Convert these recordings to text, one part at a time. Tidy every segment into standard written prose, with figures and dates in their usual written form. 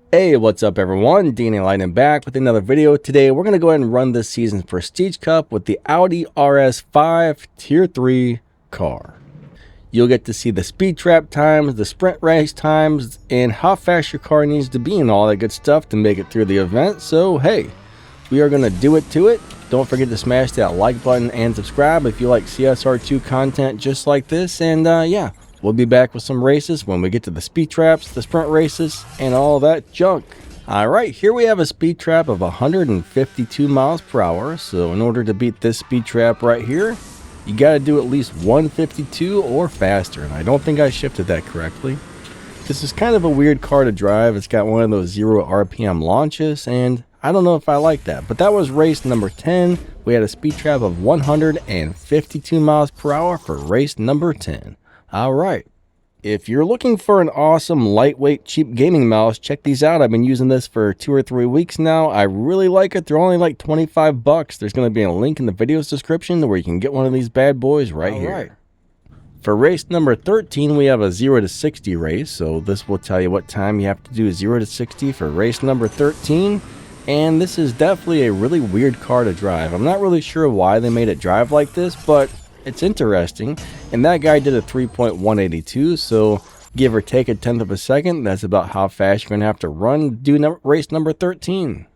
Hey, what's up everyone? DNA Lightning back with another video. Today we're going to go ahead and run this season's Prestige Cup with the Audi RS 5 Tier 3 car. You'll get to see the speed trap times, the sprint race times, and how fast your car needs to be and all that good stuff to make it through the event. So hey, we are going to do it to it. Don't forget to smash that like button and subscribe if you like CSR2 content just like this. And yeah, we'll be back with some races when we get to the speed traps, the sprint races, and all that junk. Alright, here we have a speed trap of 152 miles per hour. So in order to beat this speed trap right here, you got to do at least 152 or faster. And I don't think I shifted that correctly. This is kind of a weird car to drive. It's got one of those 0 RPM launches, and I don't know if I like that. But that was race number 10. We had a speed trap of 152 miles per hour for race number 10. Alright, if you're looking for an awesome, lightweight, cheap gaming mouse, check these out. I've been using this for 2 or 3 weeks now. I really like it. They're only like 25 bucks. There's going to be a link in the video's description where you can get one of these bad boys right here. For race number 13, we have a 0 to 60 race. So this will tell you what time you have to do 0 to 60 for race number 13. And this is definitely a really weird car to drive. I'm not really sure why they made it drive like this, but it's interesting. And that guy did a 3.182, so give or take a tenth of a second, that's about how fast you're going to have to run do race number 13.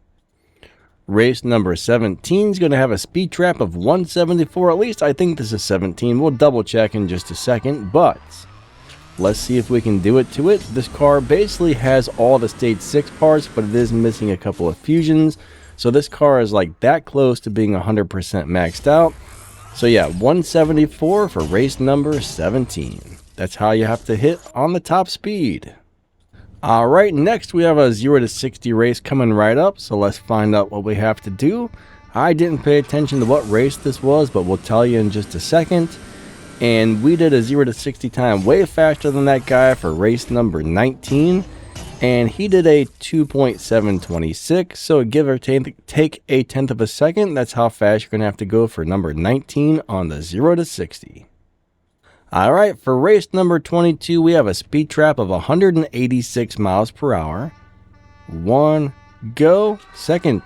Race number 17 is going to have a speed trap of 174. At least I think this is 17. We'll double check in just a second, but let's see if we can do it to it. This car basically has all the stage 6 parts, but it is missing a couple of fusions. So this car is like that close to being 100% maxed out. So yeah, 174 for race number 17. That's how you have to hit on the top speed. Alright, next we have a 0 to 60 race coming right up. So let's find out what we have to do. I didn't pay attention to what race this was, but we'll tell you in just a second. And we did a 0 to 60 time way faster than that guy for race number 19. And he did a 2.726, so give or take a tenth of a second. That's how fast you're going to have to go for number 19 on the 0 to 60. Alright, for race number 22, we have a speed trap of 186 miles per hour. 1, go, second,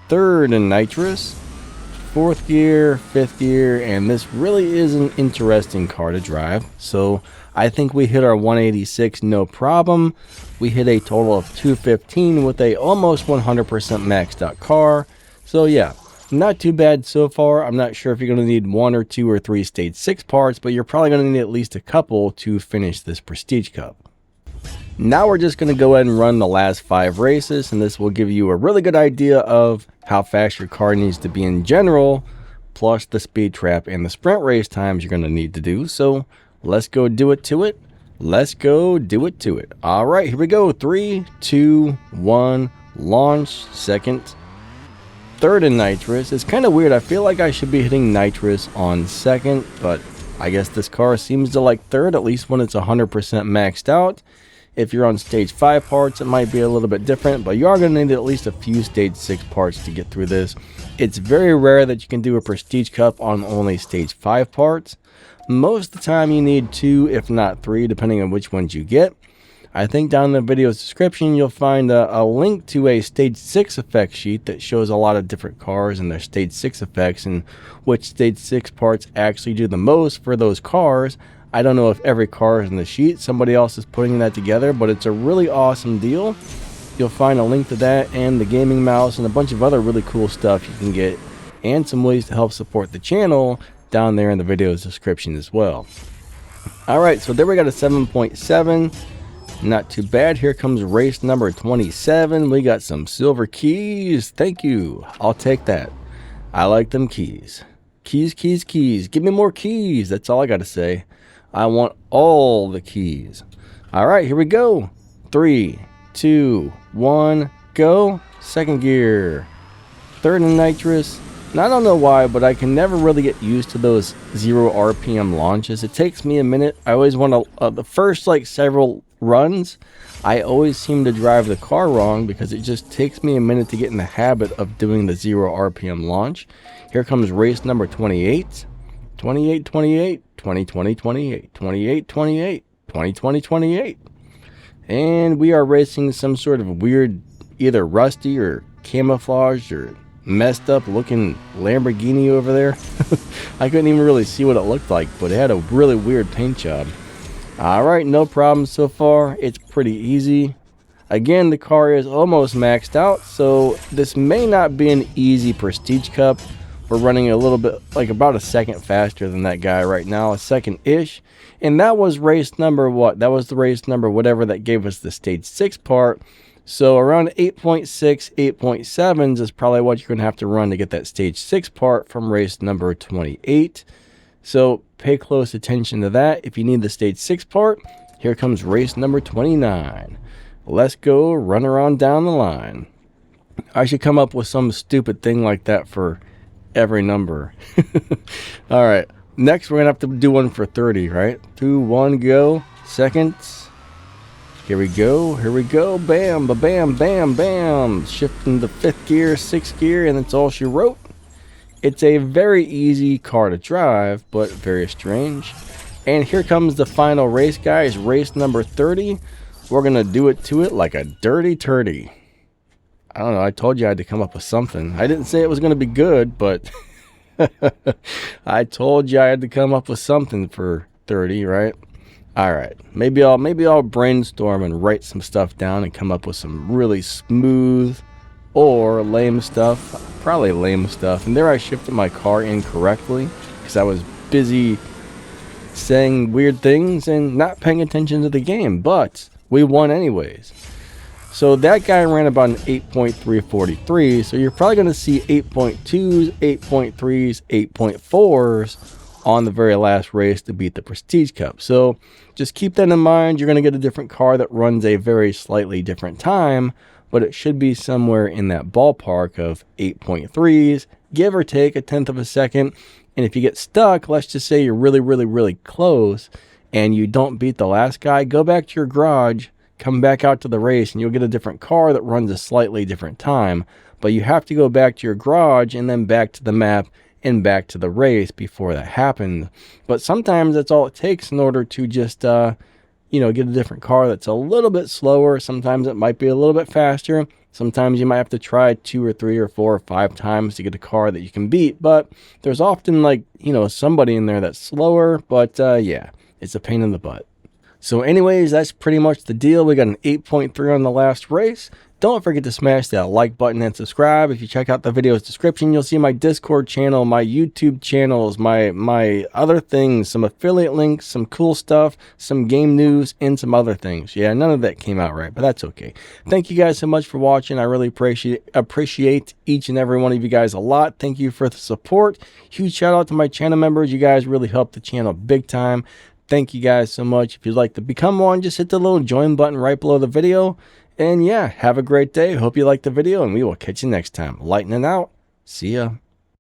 third in nitrous, 4th gear, 5th gear, and this really is an interesting car to drive. So I think we hit our 186 no problem. We hit a total of 215 with a almost 100% maxed out car. So yeah, not too bad so far. I'm not sure if you're going to need 1 or 2 or 3 stage 6 parts, but you're probably going to need at least a couple to finish this Prestige Cup. Now we're just going to go ahead and run the last 5 races, and this will give you a really good idea of how fast your car needs to be in general, plus the speed trap and the sprint race times you're going to need to do. So let's go do it to it. Let's go do it to it. All right, here we go. 3, 2, 1, launch, second, third in nitrous. It's kind of weird. I feel like I should be hitting nitrous on second, but I guess this car seems to like third, at least when it's 100% maxed out. If you're on stage 5 parts, it might be a little bit different, but you are going to need at least a few stage 6 parts to get through this. It's very rare that you can do a Prestige Cup on only stage 5 parts. Most of the time you need 2, if not 3, depending on which ones you get. I think down in the video's description you'll find a link to a stage 6 effect sheet that shows a lot of different cars and their stage 6 effects and which stage 6 parts actually do the most for those cars. I don't know if every car is in the sheet. Somebody else is putting that together, but it's a really awesome deal. You'll find a link to that and the gaming mouse and a bunch of other really cool stuff you can get and some ways to help support the channel down there in the video's description as well. Alright, so there we got a 7.7. Not too bad. Here comes race number 27. We got some silver keys. Thank you. I'll take that. I like them keys. Keys, keys, keys. Give me more keys. That's all I got to say. I want all the keys. Alright, here we go. 3, 2, 1, go. Second gear. Third in nitrous. Now, I don't know why, but I can never really get used to those 0 RPM launches. It takes me a minute. I always want to, the first like several runs, I always seem to drive the car wrong because it just takes me a minute to get in the habit of doing the 0 RPM launch. Here comes race number 28. 28, 28, 20, 20, 28, 28, 28, 20, 20, 28. And we are racing some sort of weird, either rusty or camouflaged or messed up looking Lamborghini over there. I couldn't even really see what it looked like, but it had a really weird paint job. Alright, no problem so far. It's pretty easy. Again, the car is almost maxed out, so this may not be an easy Prestige Cup. We're running a little bit, like about a second faster than that guy right now, a second-ish. And that was race number what? That was the race number whatever that gave us the stage 6 part. So around 8.6, 8.7s is probably what you're going to have to run to get that stage 6 part from race number 28. So pay close attention to that. If you need the stage 6 part, here comes race number 29. Let's go run around down the line. I should come up with some stupid thing like that for every number. All right, next we're gonna have to do one for 30, right? 2, 1, go. Seconds. Here we go, bam, ba-bam, bam, bam. Shifting the 5th gear, 6th gear, and that's all she wrote. It's a very easy car to drive, but very strange. And here comes the final race, guys. Race number 30. We're gonna do it to it like a dirty turdy. I don't know, I told you I had to come up with something. I didn't say it was gonna be good, but I told you I had to come up with something for 30, right? All right, maybe I'll brainstorm and write some stuff down and come up with some really smooth or lame stuff. Probably lame stuff. And there I shifted my car incorrectly because I was busy saying weird things and not paying attention to the game, but we won anyways. So that guy ran about an 8.343, so you're probably going to see 8.2s, 8.3s, 8.4s on the very last race to beat the Prestige Cup. So just keep that in mind. You're going to get a different car that runs a very slightly different time, but it should be somewhere in that ballpark of 8.3s, give or take a tenth of a second. And if you get stuck, let's just say you're really close and you don't beat the last guy, go back to your garage, come back out to the race, and you'll get a different car that runs a slightly different time. But you have to go back to your garage and then back to the map and back to the race before that happens. But sometimes that's all it takes in order to just get a different car that's a little bit slower. Sometimes it might be a little bit faster. Sometimes you might have to try 2 or 3 or 4 or 5 times to get a car that you can beat. But there's often somebody in there that's slower. But yeah, it's a pain in the butt. So anyways, that's pretty much the deal. We got an 8.3 on the last race. Don't forget to smash that like button and subscribe. If you check out the video's description, you'll see my Discord channel, my YouTube channels, my other things, some affiliate links, some cool stuff, some game news, and some other things. Yeah, none of that came out right, but that's okay. Thank you guys so much for watching. I really appreciate each and every one of you guys a lot. Thank you for the support. Huge shout out to my channel members. You guys really helped the channel big time. Thank you guys so much. If you'd like to become one, just hit the little join button right below the video. And yeah, have a great day. Hope you liked the video, and we will catch you next time. Lightning out. See ya.